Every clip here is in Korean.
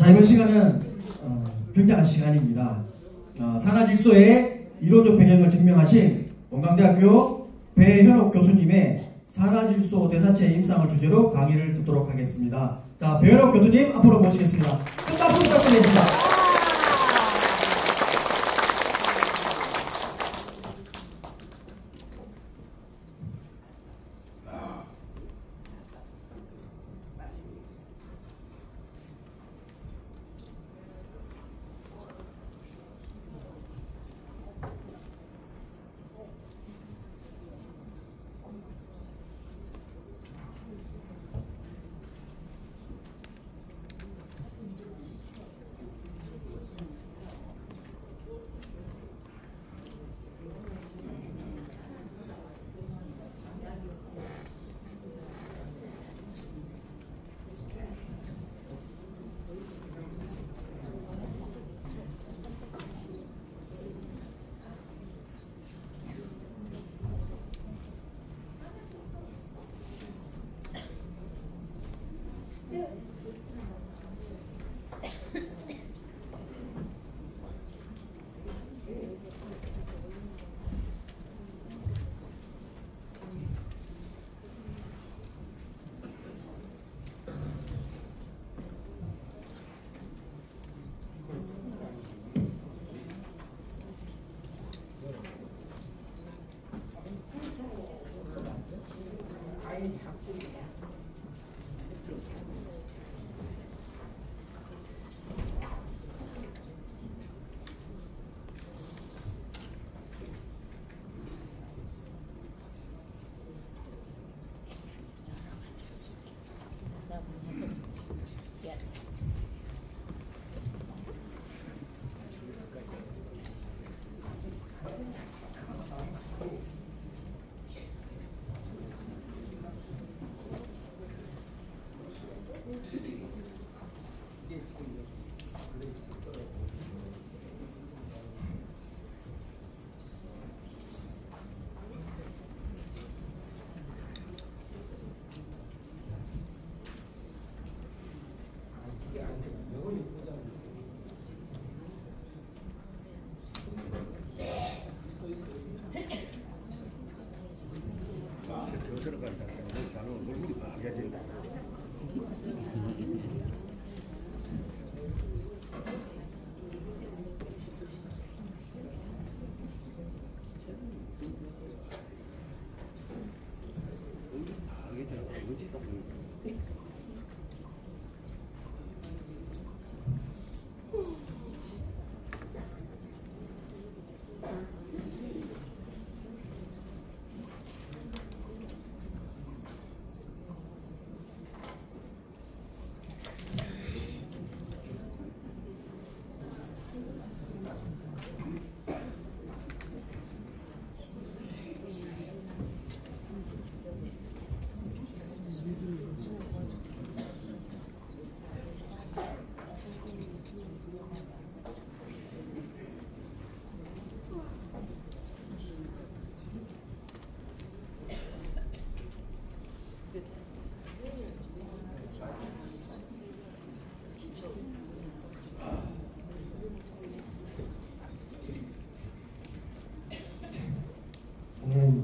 자, 이번 시간은 굉장한 시간입니다. 산하질소의 이론적 배경을 증명하신 원광대학교 배현옥 교수님의 산하질소 대사체 임상을 주제로 강의를 듣도록 하겠습니다. 자, 배현옥 교수님 앞으로 모시겠습니다. 큰 박수 부탁드리겠습니다.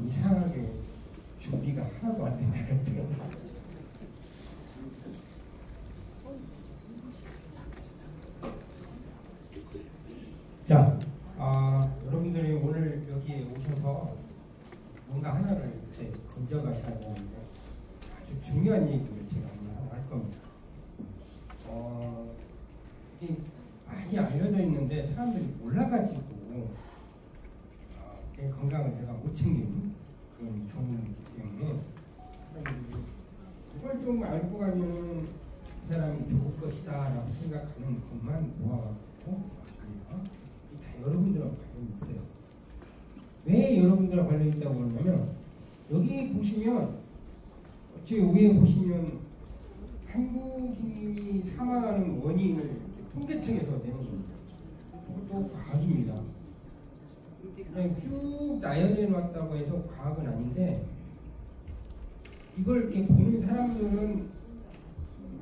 이상하게 준비가 하나도 안 된 것 같아요. 자, 여러분들이 오늘 여기에 오셔서 뭔가 하나를 이렇게 건져가셔야 되는데 아주 중요한 얘기를 제가 오늘 할 겁니다. 이게 많이 알려져 있는데 사람들이 몰라가지고 내 건강을 내가 못 챙기는 그런 경우이기 때문에 이걸 좀 알고 가면은 그 사람이 좋을 것이다 라고 생각하는 것만 모아갖고 왔습니다. 다 여러분들하고 관련이 있어요. 왜 여러분들하고 관련이 있다고 그러냐면 여기 보시면 제 위에 보시면 한국인이 사망하는 원인을 통계청에서 내는 겁니다. 그것도 과학입니다. 그냥 쭉 나열해 놨다고 해서 과학은 아닌데 이걸 이렇게 보는 사람들은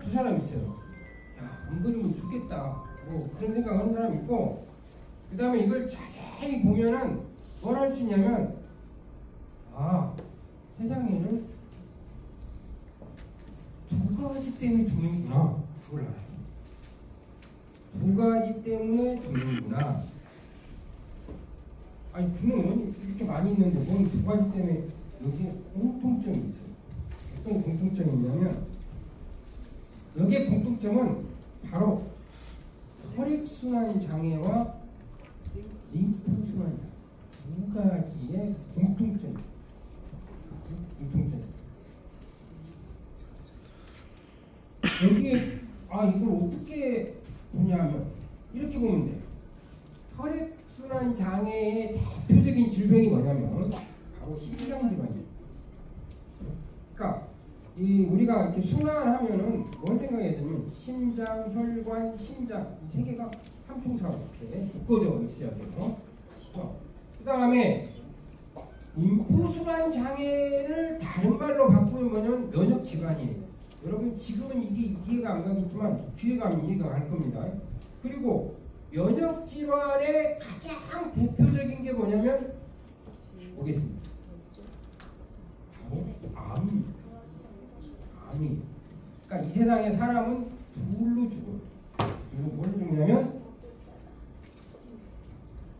두 사람 있어요. 야, 안 그리면 죽겠다. 뭐 그런 생각하는 사람이 있고, 그 다음에 이걸 자세히 보면은 뭘 할 수 있냐면, 아, 세상에는 두 가지 때문에 죽는구나. 그걸 알아요. 두 가지 때문에 죽는구나. 아니, 죽는 원인이 이렇게 많이 있는데 뭔 두 가지 때문에 여기에 공통점이 있어요. 어떤 공통점이 있냐면, 여기에 공통점은 바로 혈액순환 장애와 림프순환 장애 두 가지의 공통점이 있어요. 여기에 이걸 어떻게 보냐면 이렇게 보면 돼요. 혈액순환 장애의 대표적인 질병이 뭐냐면 바로 심장질환이에요. 그러니까 우리가 이렇게 순환하면은 뭘 생각해야 되냐면 심장, 혈관, 심장 이 세 개가 삼총사로 이렇게 묶어져 있어야 돼요. 그 다음에 림프순환 장애를 다른 말로 바꾸면 뭐냐면 면역질환이에요. 여러분 지금은 이게 이해가 안 가겠지만 뒤에 가면 이해가 갈 겁니다. 그리고 면역질환의 가장 대표적인 게 뭐냐면 보겠습니다. 바로 암이. 그러니까 이 세상에 사람은 둘로 죽어요. 뭘 죽냐면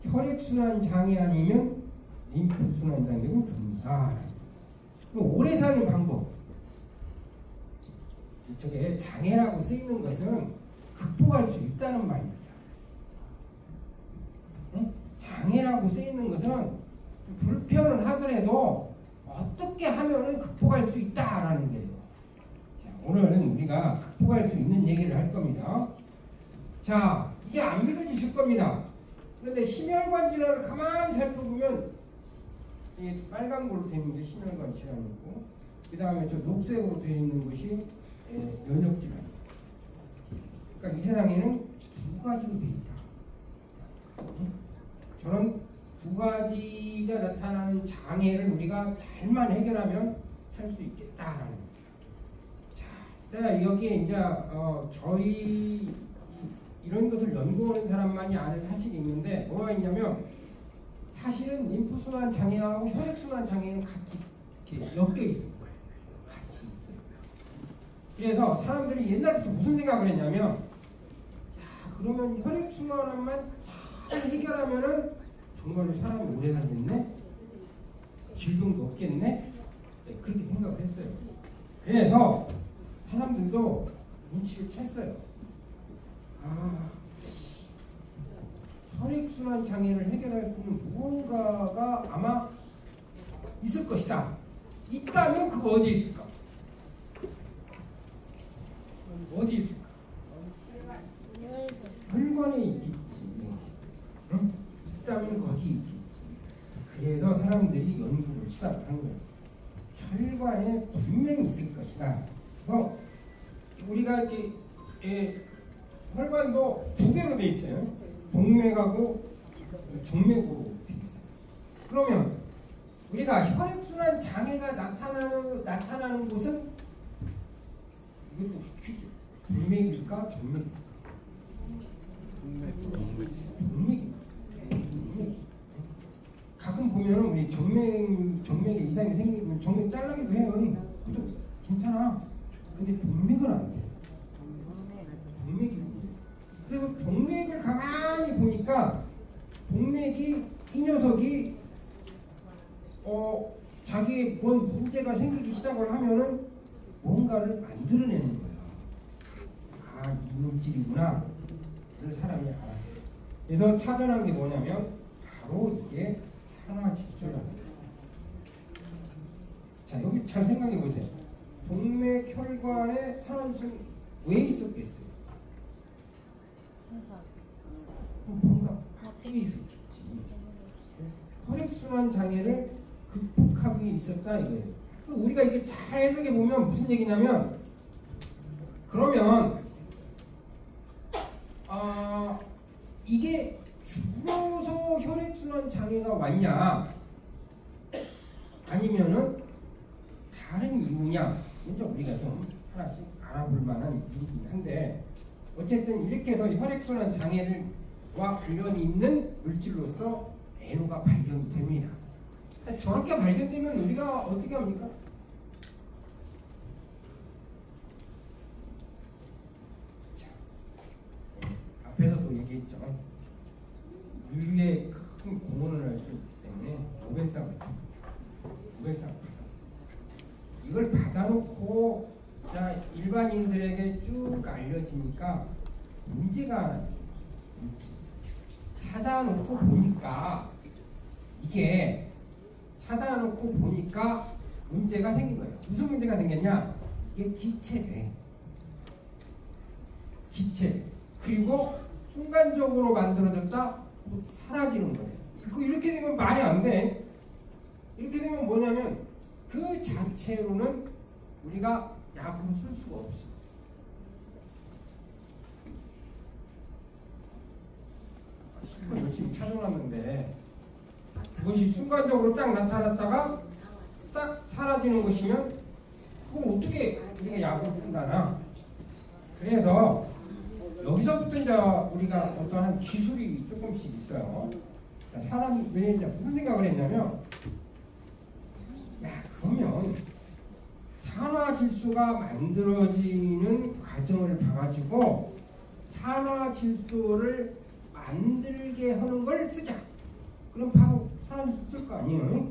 혈액순환 장애 아니면 림프순환 장애로 죽는다. 오래 사는 방법. 저게 장애라고 쓰이는 것은 극복할 수 있다는 말입니다. 네? 장애라고 쓰이는 것은 불편은 하더라도 어떻게 하면은 극복할 수 있다라는 거예요. 자, 오늘은 우리가 극복할 수 있는 얘기를 할 겁니다. 자, 이게 안 믿어지실 겁니다. 그런데 심혈관 질환을 가만히 살펴보면 이게 빨간 걸로 되어 있는 게 심혈관 질환이고, 그 다음에 저 녹색으로 되어 있는 것이 면역 질환. 그러니까 이 세상에는 두 가지로 되어 있다. 저는 두 가지가 나타나는 장애를 우리가 잘만 해결하면 살 수 있겠다라는 겁니다. 자, 여기에 이제 저희 이런 것을 연구하는 사람만이 아는 사실이 있는데 뭐가 있냐면 사실은 림프순환 장애하고 혈액순환 장애는 같이 이렇게 엮여 있어요. 같이 있어요. 그래서 사람들이 옛날부터 무슨 생각을 했냐면 그러면 혈액순환만 잘 해결하면은 정말로 사람이 오래 살겠네? 질병도 없겠네? 네, 그렇게 생각을 했어요. 그래서 사람들도 눈치를 챘어요. 혈액순환 장애를 해결할 수 있는 무언가가 아마 있을 것이다. 있다면 그거 어디에 있을까? 어디 있을까? 혈관에 있겠지. 응? 있다면 거기 있겠지. 그래서 사람들이 연구를 시작한 거예요. 혈관에 분명히 있을 것이다. 그래서 우리가 이렇게 혈관도 두 개로 돼 있어요. 동맥하고 정맥으로 돼 있어요. 그러면 우리가 혈액순환 장애가 나타나는 곳은 이것도 퀴즈. 동맥일까 정맥일까? 동맥입니다. 가끔 보면은 우리 정맥에 이상이 생기면 정맥 잘라기도 해요. 괜찮아. 근데 동맥은 안 돼. 동맥이. 그래서 동맥을 가만히 보니까 동맥이 이 녀석이 자기의 뭔 문제가 생기기 시작을 하면은 뭔가를 만들어내는 거예요. 이물질이구나. 를 사람이 알았어요. 그래서 찾아난 게 뭐냐면 바로 이게 산화질소랍니다. 자, 여기 잘 생각해 보세요. 동맥 혈관에 산화질소는 왜 있었겠어요? 뭔가 밖에 있었겠지. 혈액순환 장애를 극복하기 위해 있었다 이거예요. 우리가 이게 잘 해석해 보면 무슨 얘기냐면, 그러면 이게 줄어서 혈액순환 장애가 왔냐 아니면은 다른 이유냐, 먼저 우리가 좀 하나씩 알아볼 만한 이유긴 한데, 어쨌든 이렇게 해서 혈액순환 장애와 관련이 있는 물질로서 NO가 발견이 됩니다. 저렇게 발견되면 우리가 어떻게 합니까? 자, 앞에서도 얘기했죠. 인류에 큰 공헌을 할 수 있기 때문에 노벨상을 받았어요. 이걸 받아놓고 자 일반인들에게 쭉 알려지니까 문제가 하나 있어요. 찾아놓고 보니까 이게 찾아놓고 보니까 문제가 생긴 거예요. 무슨 문제가 생겼냐? 이게 기체래. 기체. 그리고 순간적으로 만들어졌다 곧 사라지는 거예요. 이렇게 되면 말이 안 돼. 이렇게 되면 뭐냐면 그 자체로는 우리가 약으로 쓸 수가 없어. 실컷 열심히 찾아놨는데 그것이 순간적으로 딱 나타났다가 싹 사라지는 것이면 그걸 어떻게 우리가 약으로 쓴다나. 그래서 여기서부터 이제 우리가 어떠한 기술이 조금씩 있어요. 사람들이 이제 무슨 생각을 했냐면, 야, 그러면 산화질소가 만들어지는 과정을 봐가지고 산화질소를 만들게 하는 걸 쓰자. 그럼 바로 산화질소 쓸 거 아니에요?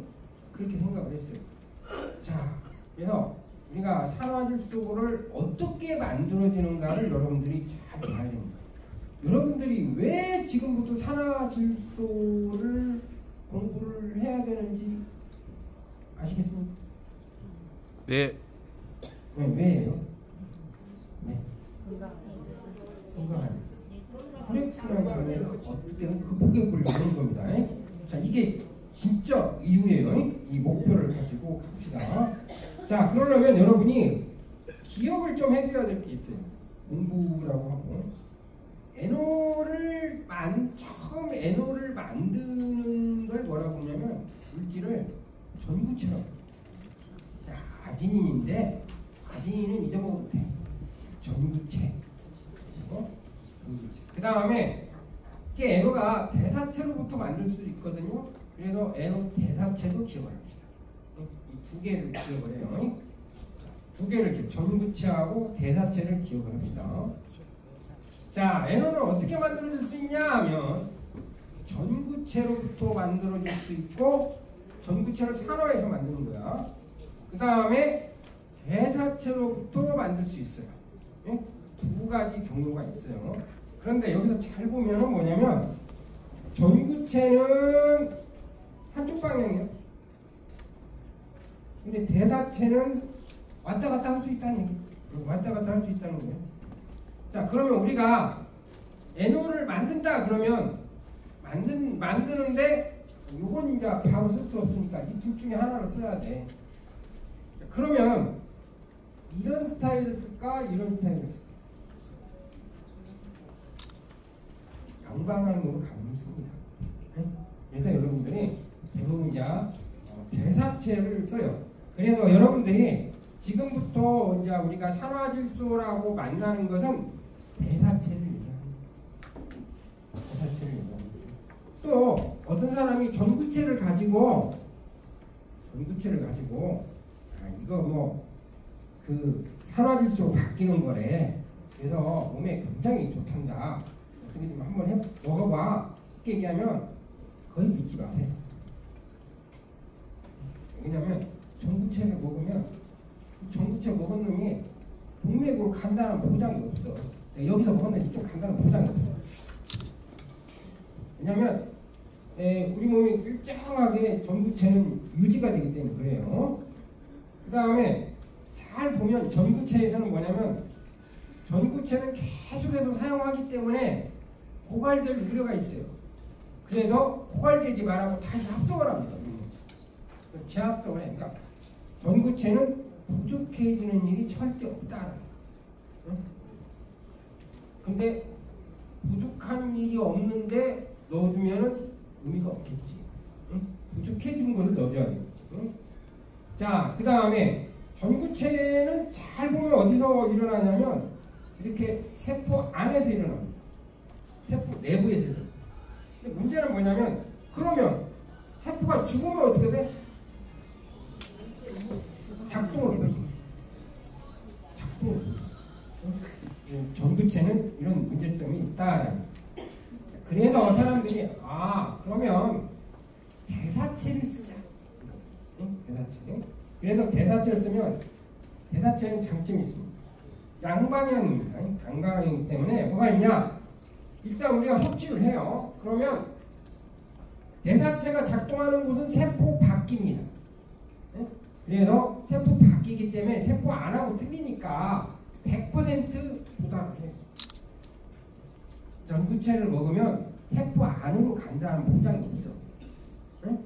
그렇게 생각을 했어요. 자, 그래서 우리가 산화질소를 어떻게 만들어지는가를 여러분들이 잘 봐야 됩니다. 여러분들이 왜 지금부터 산화질소를 공부를 해야 되는지 아시겠습니까? 네. 네, 왜예요? 네. 건강하니. 혈액순환 장애를 어떻게든 극복해 보려는 겁니다. 자, 이게 진짜 이유예요. 이 목표를 가지고 갑시다. 자, 그러려면 여러분이 기억을 좀 해줘야 될 게 있어요. 공부라고 하고. 처음 NO를 만드는 걸 뭐라고 하냐면 물질을 전구체로. 아지닌인데 아지닌은 잊어먹어도 돼. 전구체. 그 다음에 이게 NO가 대사체로부터 만들 수 있거든요. 그래서 NO 대사체도 기억을 합시다. 이 두 개를 기억을 해요. 두 개를 전구체하고 대사체를 기억을 합시다. 자, NO는 어떻게 만들어질 수 있냐 하면 전구체로부터 만들어질 수 있고 전구체를 산화해서 만드는 거야. 그 다음에 대사체로부터 만들 수 있어요. 네? 두 가지 경로가 있어요. 그런데 여기서 잘 보면은 뭐냐면 전구체는 한쪽 방향이에요. 근데 대사체는 왔다 갔다 할 수 있다는 얘기. 왔다 갔다 할 수 있다는 거예요. 자, 그러면 우리가 NO를 만든다 그러면 만드는데 이건 이제 바로 쓸 수 없으니까 이 둘 중에 하나를 써야 돼. 그러면 이런 스타일을 쓸까? 이런 스타일을 쓸까? 양방향으로 가면 씁니다. 그래서 여러분들이 대부분 이제 대사체를 써요. 그래서 여러분들이 지금부터 이제 우리가 산화질소라고 만나는 것은 대사체를 얘기합니다. 대사체를 얘기합니다. 또 어떤 사람이 전구체를 가지고 이거 뭐 그 산화질소로 바뀌는 거래. 그래서 몸에 굉장히 좋단다. 어떻게 좀 한번 먹어봐. 이렇게 얘기하면 거의 믿지 마세요. 왜냐면 전구체를 먹으면 전구체 먹은 놈이 동맥으로 간다는 보장이 없어. 여기서 먹었는데 좀 간다는 보장이 없어. 왜냐면 우리 몸이 일정하게 전구체는 유지가 되기 때문에 그래요. 그 다음에 잘 보면 전구체에서는 뭐냐면 전구체는 계속해서 사용하기 때문에 고갈될 우려가 있어요. 그래도 고갈되지 말라고 다시 합성을 합니다. 재합성을 해. 그러니까 전구체는 부족해지는 일이 절대 없다라는 거예요. 근데 부족한 일이 없는데 넣어주면은 의미가 없겠지. 부족해진 거를 넣어줘야겠지. 자, 그 다음에 전구체는 잘 보면 어디서 일어나냐면 이렇게 세포 안에서 일어납니다. 세포 내부에서 일어납니다. 근데 문제는 뭐냐면 그러면 세포가 죽으면 어떻게 돼? 작동을 해요. 작동을 해요. 전두체는 이런 문제점이 있다. 그래서 사람들이 그러면 대사체를 쓰자. 대사체. 그래서 대사체를 쓰면 대사체는 장점이 있습니다. 양방향입니다. 양방향이기 때문에 뭐가 있냐? 일단 우리가 섭취를 해요. 그러면 대사체가 작동하는 곳은 세포 밖입니다. 그래서 세포 밖이기 때문에 세포 안하고 틀리니까 100% 부담을 해요. 전구체를 먹으면 세포 안으로 간다는 보장이 없어. 왜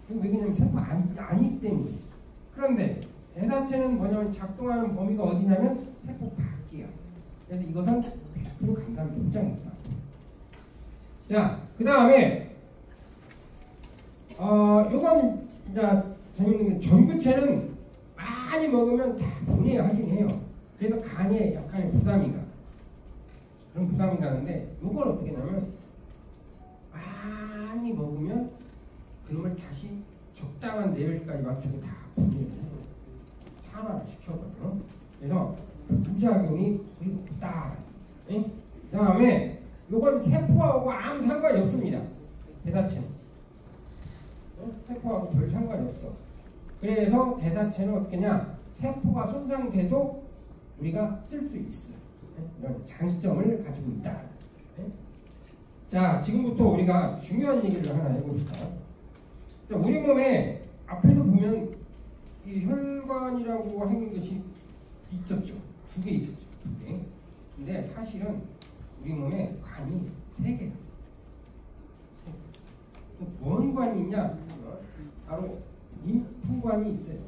그러냐면 세포 아니기 때문에. 그런데 대사체는 뭐냐면 작동하는 범위가 어디냐면 세포 밖이야. 그래서 이것은 100% 간다는 보장이 있다. 자, 그 다음에 요건 이제 재밌는 게 전구체는 많이 먹으면 다 분해하긴 해요. 그래서 간에 약간의 부담이 가. 그런 부담이 가는데 요걸 어떻게 하냐면 많이 먹으면 그놈을 다시 적당한 레벨까지 맞추고 다 분해를 해요. 산화를 시켜거든요. 그래서 부작용이 거의 없다. 그 다음에 요건 세포하고 아무 상관이 없습니다. 대사체는. 세포하고 별 상관이 없어. 그래서 대사체는 어떻게냐? 세포가 손상돼도 우리가 쓸 수 있어. 이런 장점을 가지고 있다. 자, 지금부터 우리가 중요한 얘기를 하나 해봅시다. 자, 우리 몸에 앞에서 보면 이 혈관이라고 하는 것이 있었죠. 2개 있었죠. 2개. 근데 사실은 우리 몸에 관이 3개야. 뭔 관이 있냐? 바로 림프관이 있어요.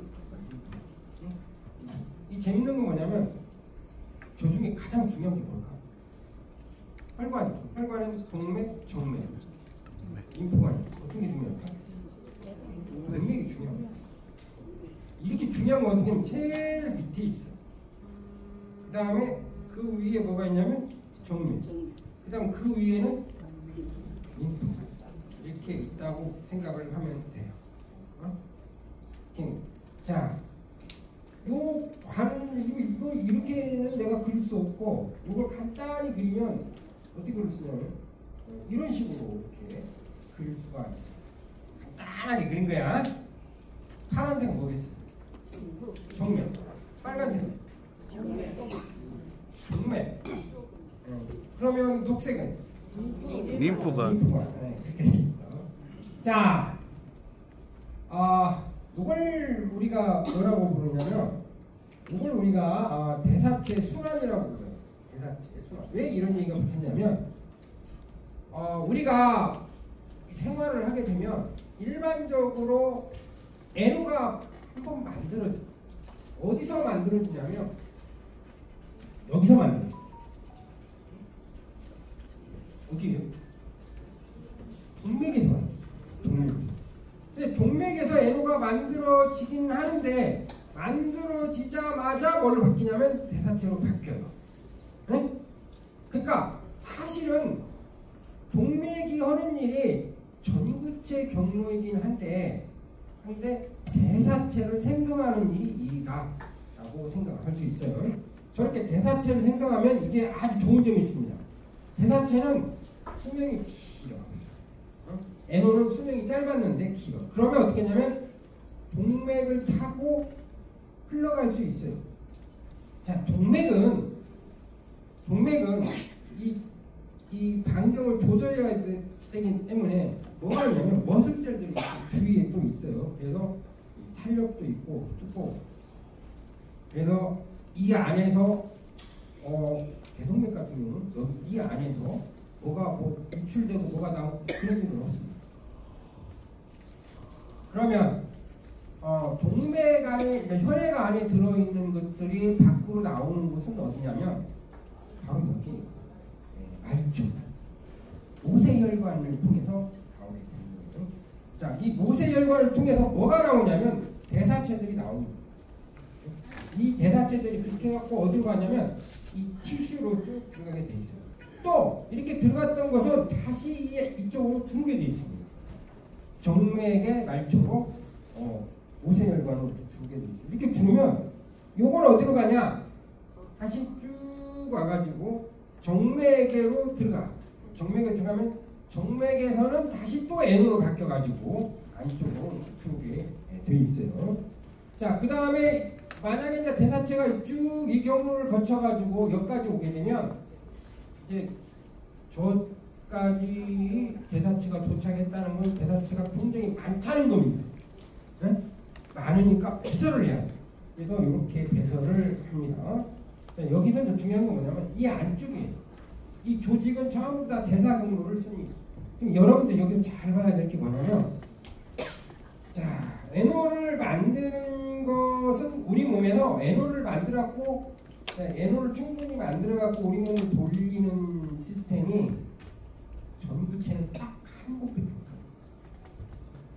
이 재밌는 건 뭐냐면 저 중에 가장 중요한 게 뭘까? 혈관은 동맥, 정맥, 림프관이 어떤 게 중요할까? 동맥이 중요해요. 이렇게 중요한 건 어떻게 하면 제일 밑에 있어. 그 다음에 그 위에 뭐가 있냐면 정맥. 그 다음 그 위에는 림프관. 이렇게 있다고 생각을 하면 돼요. 자, 이거 이렇게는 내가 그릴 수 없고, 이걸 간단히 그리면 어떻게 그릴 수 있냐면 이런 식으로 이렇게 그릴 수가 있어. 간단하게 그린 거야. 파란색 뭐겠어? 정맥. 빨간색 정맥. 그러면 녹색은 림프관. 그렇게 돼 있어. 자, 이걸 우리가 뭐라고 부르냐면, 이걸 우리가 대사체 순환이라고 불러요. 대사체 순환. 왜 이런 얘기가 붙었냐면, 우리가 생활을 하게 되면 일반적으로 애로가 한번 만들어져. 어디서 만들어지냐면 여기서 만들어져. 어디예요? 동맥에서 만들어져. 근데 동맥에서 애로가 만들어지긴 하는데 만들어지자마자 뭘로 바뀌냐면 대사체로 바뀌어요. 네? 그러니까 사실은 동맥이 하는 일이 전구체 경로이긴 한데 대사체를 생성하는 일이 이가라고 생각할 수 있어요. 저렇게 대사체를 생성하면 이제 아주 좋은 점이 있습니다. 대사체는 수명이 길어. 애노는 수명이 짧았는데 길어. 그러면 어떻게 하냐면 동맥을 타고 흘러갈 수 있어요. 자, 동맥은 이 반경을 조절해야 되기 때문에 뭐가 있냐면 머슬셀들이 주위에 또 있어요. 그래서 탄력도 있고 뚜고, 그래서 이 안에서 대동맥 같은 경우는 여기 이 안에서 뭐가 유출되고 뭐가 나오고 그런 일은 없습니다. 그러면 동맥 안에, 혈액 안에 들어있는 것들이 밖으로 나오는 곳은 어디냐면 바로 여기 말초 모세혈관을 통해서 나오게 되는 거예요. 자, 이 모세혈관을 통해서 뭐가 나오냐면 대사체들이 나옵니다. 이 대사체들이 그렇게 해갖고 어디로 가냐면 이 티슈로 쭉 들어가게 돼 있어요. 또 이렇게 들어갔던 것은 다시 이쪽으로 두르게 돼 있습니다. 정맥의 말초로 모세혈관으로 두르게 돼 있어요. 이렇게 두르면 요건 어디로 가냐? 다시 쭉 와가지고 정맥으로 들어가. 정맥에 들어가면 정맥에서는 다시 또 N으로 바뀌어가지고 안쪽으로 두르게 돼 있어요. 자, 그 다음에 만약에 이제 대사체가 쭉 이 경로를 거쳐가지고 여기까지 오게 되면 이제 저까지 대사체가 도착했다는 건 대사체가 굉장히 많다는 겁니다. 네? 많으니까 배설을 해야 돼요. 그래서 이렇게 배설을 합니다. 자, 여기서 중요한 건 뭐냐면 이 안쪽에 이 조직은 전부 다 대사 경로를 씁니다. 지금 여러분들 여기서 잘 봐야 될 게 뭐냐면, 자, NO를 만드는 것은 우리 몸에서 NO를 만들었고, NO를 충분히 만들어갖고 우리 몸을 돌리는 시스템이 전부체는 딱 한 곳밖에 없어요.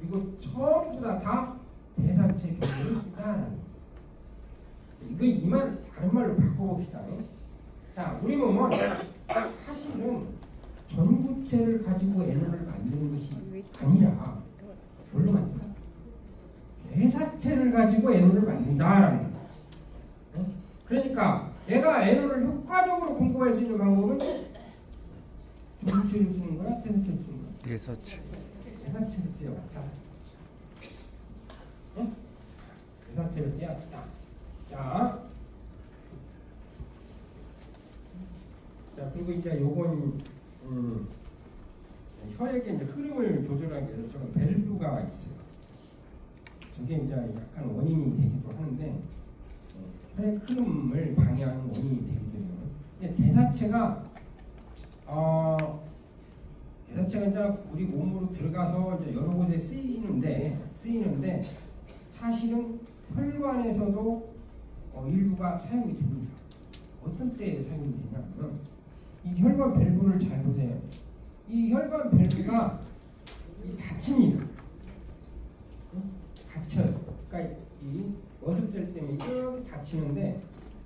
이거 전부 다 대사체 경로를 쓴다는 거예요. 이거 이 말 다른 말로 바꿔봅시다. 자, 우리 몸은 사실은 전구체를 가지고 NO를 만드는 것이 아니라 뭘로 만든다? 대사체를 가지고 NO를 만든다라는 거예요. 그러니까 내가 NO를 효과적으로 공급할 수 있는 방법은 전구체를 쓰는 거야? 대사체를 쓰는 거야? 대사체. 대사체를 써야겠다. 대사체를 써야겠다. 자, 그리고 이제 요건 혈액의 이제 흐름을 조절하기 위해서 저는 밸브가 있어요. 저게 이제 약간 원인이 되기도 하는데 혈액 흐름을 방해하는 원인이 되기도 해요. 대사체가 이제 우리 몸으로 들어가서 이제 여러 곳에 쓰이는데 사실은 혈관에서도 일부가 사용이 됩니다. 어떤 때에 사용이 되냐면 이 혈관 밸브를 잘 보세요. 이 혈관 밸브가 닫힙니다. 닫혀요. 그러니까 이 머슴살 때문에 이렇게 닫히는데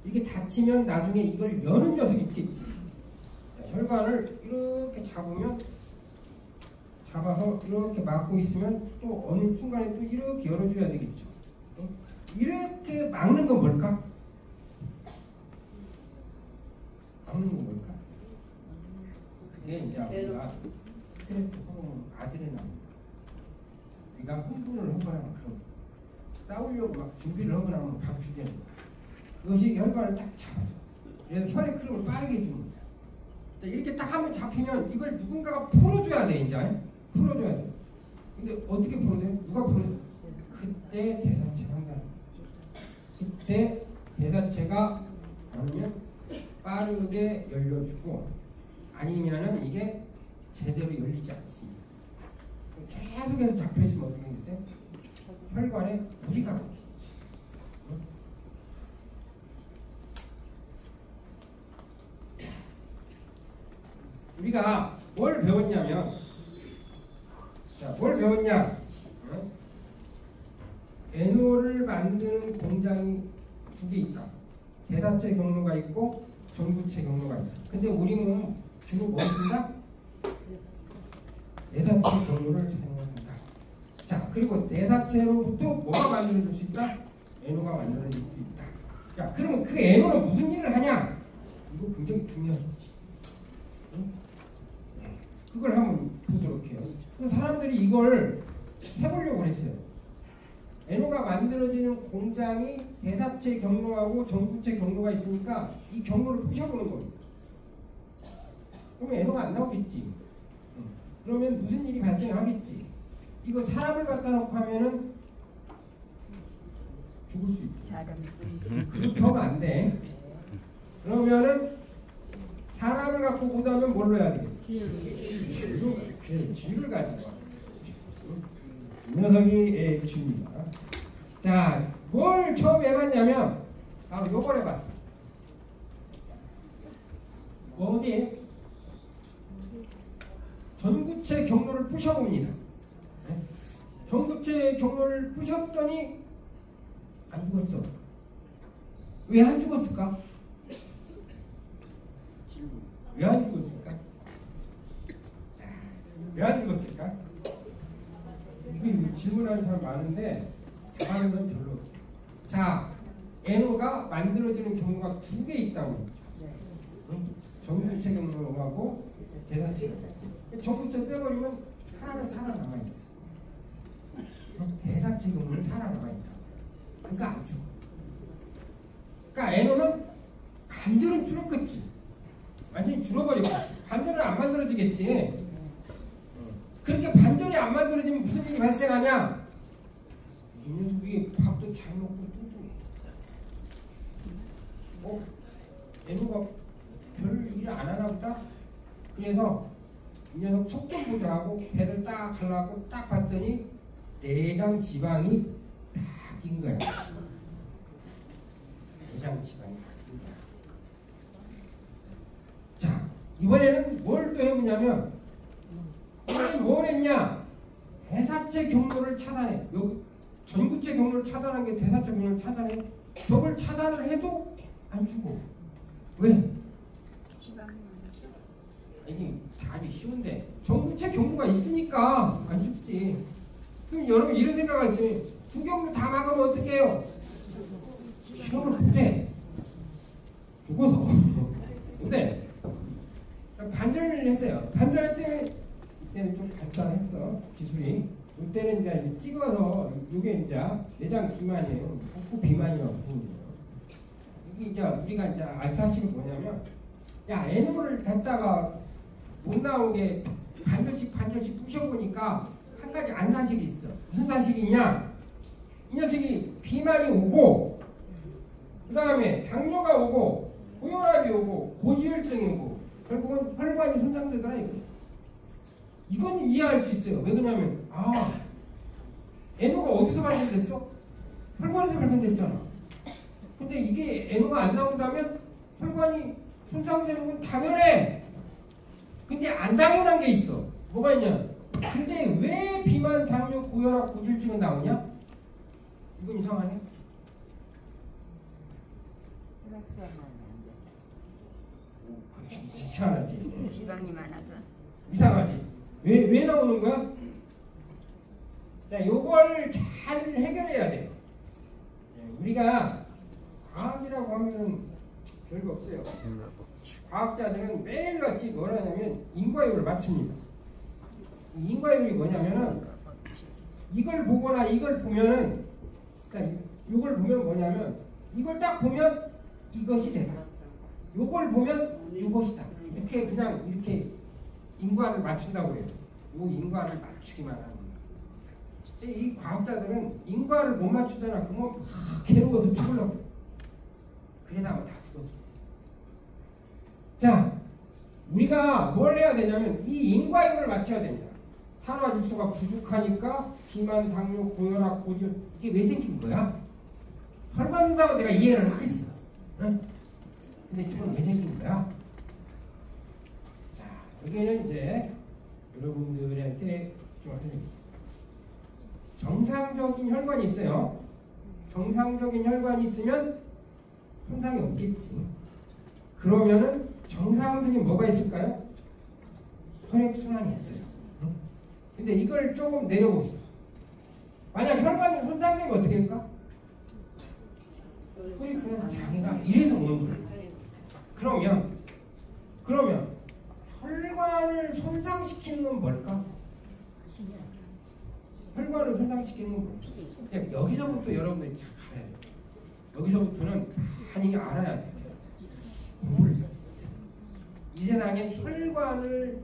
이게 닫히면 나중에 이걸 여는 녀석이 있겠지. 혈관을 이렇게 잡아서 이렇게 막고 있으면 또 어느 순간에 또 이렇게 열어줘야 되겠죠. 이렇게 막는 건 뭘까? 막는 건 뭘까? 그게 이제 우리가 스트레스 호르몬 아드레날린, 우리가 흥분을 하거나 그런 싸우려고 막 준비를 하거나 하면 감축되는 거야. 그것이 혈관을 딱 잡아줘. 그래서 혈액 흐름을 빠르게 해주는 거야. 이렇게 딱 한번 잡히면 이걸 누군가가 풀어줘야 돼. 이제 풀어줘야 돼. 근데 어떻게 풀어줘요? 누가 풀어줘? 그때 대사체가 한다는 거야. 그때 대사체가 아니면 빠르게 열려주고 아니면은 이게 제대로 열리지 않습니다. 계속해서 잡혀있으면 어떻게 되겠어요? 혈관에 무리가 오겠지. 우리가 뭘 배웠냐면, 자, 뭘 배웠냐? NO를 만드는 공장이 두 개 있다. 대사체 경로가 있고 전구체 경로가 있다. 근데 우리 몸은 주로 뭐 쓴다? 대사체 경로를 사용한다. 자, 그리고 대사체로부터 뭐가 만들어질 수 있다? NO가 만들어질 수 있다. 야, 그러면 그 NO는 무슨 일을 하냐? 이거 굉장히 중요하지. 그걸 한번 보도록 해요. 사람들이 이걸 해보려고 했어요. NO가 만들어지는 공장이 대사체 경로하고 전구체 경로가 있으니까 이 경로를 부셔보는 겁니다. 그러면 NO가 안 나오겠지. 그러면 무슨 일이 발생하겠지. 이거 사람을 갖다 놓고 하면은 죽을 수 있지. 그렇게 하면 안 돼. 그러면은 사람을 갖고 보다면 뭘로 해야 되겠어? 쥐를 가지고 와. 이 녀석이 쥐입니다. 자, 뭘 처음 해봤냐면 바로 요걸 해봤어. 어디에? 전구체 경로를 부셔봅니다. 전구체 경로를 부셨더니 안 죽었어. 왜 안 죽었을까? 왜 안 죽었을까? 왜 안 죽었을까? 질문하는 사람 많은데 답하는 건 별로 없어요. 자, 애노가 만들어지는 경로가 두 개 있다고 했죠. 전구체 경로하고 대사체 경로. 전구체 빼버리면 하나는 살아남아 있어. 대사체 경로는 살아남아 있다. 그러니까 안 죽어. 그러니까 애노는 관절은 줄었겠지. 완전히 줄어버리고 관절은 안 만들어지겠지. 그렇게 반전이 안 만들어지면 무슨 일이 발생하냐? 이 녀석이 밥도 잘 먹고 뚱뚱해. 애노가 별 일 안 하나 보다? 그래서 이 녀석 속 좀 보자 하고 배를 딱 갈라고 딱 봤더니 내장 지방이 다 낀 거야. 내장 지방이 다 낀 거야. 자, 이번에는 뭘 또 해보냐면 뭘 했냐? 대사체 경로를 차단해. 여기 전구체 경로를 차단한 게 대사체 경로를 차단해. 저걸 차단을 해도 안 죽어. 왜? 이게 아주 쉬운데 전구체 경로가 있으니까 안 죽지. 그럼 여러분 이런 생각할 수 있어요. 두 경로 다 막으면 어떻게 해요? 시험을 못해. 죽어서. 근데 반전을 했어요. 반전할 때는 이때는 좀 발달했어 기술이. 이때는 이제 찍어서 이게 이제 내장 비만이에요. 복부 비만이라고 부르는 이게 이제 우리가 이제 알 사실이 뭐냐면, 야 애노를 갖다가 못 나오게 반절씩 부셔보니까 한 가지 안 사실이 있어. 무슨 사실이 있냐? 이 녀석이 비만이 오고, 그 다음에 당뇨가 오고, 고혈압이 오고, 고지혈증이 오고, 결국은 혈관이 손상되더라 이거. 이건 이해할 수 있어요. 왜 그러냐면 애노가 어디서 발견됐어? 혈관에서 발견됐잖아. 근데 이게 애노가 안 나온다면 혈관이 손상되는 건 당연해. 근데 안 당연한 게 있어. 뭐가 있냐? 근데 왜 비만, 당뇨, 고혈압, 고지혈증은 나오냐? 이건 이상하네. 희한하지. 지방이 많아서. 이상하지. 왜 나오는 거야? 자, 요걸 잘 해결해야 돼. 우리가 과학이라고 하면은 별거 없어요. 과학자들은 매일같이 뭘 하냐면 인과율을 맞춥니다. 이 인과율이 뭐냐면은 이걸 보거나 이걸 보면은, 자, 이걸 보면 뭐냐면 이걸 딱 보면 이것이 되다. 요걸 보면 이것이다. 이렇게 그냥 이렇게 인과를 맞춘다고 해요. 요 인과를 맞추기만 하는 거예요. 이 과학자들은 인과를 못 맞추잖아. 그러면 막 괴로워서 죽으려고. 그래서 아마 다 죽었어. 자, 우리가 뭘 해야 되냐면 이 인과율을 맞춰야 됩니다. 산화질소가 부족하니까 비만, 당뇨, 고혈압, 고지혈 이게 왜 생긴 거야? 혈관 온다고 내가 이해를 하겠어. 응? 근데 지금 왜 생긴 거야? 자, 여기는 이제 여러분들한테 좀 알려드리겠습니다. 정상적인 혈관이 있어요. 정상적인 혈관이 있으면 손상이 없겠지. 그러면은 정상적인 뭐가 있을까요? 혈액순환이 있어요. 근데 이걸 조금 내려봅시다. 만약 혈관이 손상되면 어떻게 할까? 혈액순환 장애가 이래서 오는 거예요. 그러면 혈관을 손상시키는 건 뭘까? 혈관을 손상시키는 건 뭘까? 여기서부터 여러분들이 잘 알아야 돼요. 여기서부터는 많이 알아야 돼요. 이 세상에 혈관을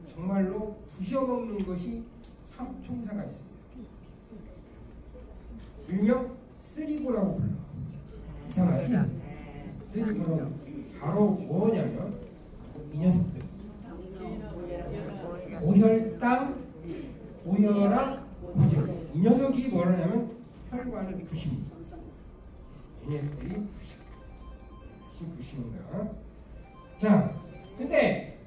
정말로 부셔먹는 것이 삼총사가 있습니다. 일명 쓰리고라고 불러. 이상하지? 쓰리고는 바로 뭐냐면 이 녀석들. 고혈당, 고혈압, 고지혈. 이 녀석이 뭐라냐면 혈관을 부십니다. 얘네들이 부시는 거야. 자, 근데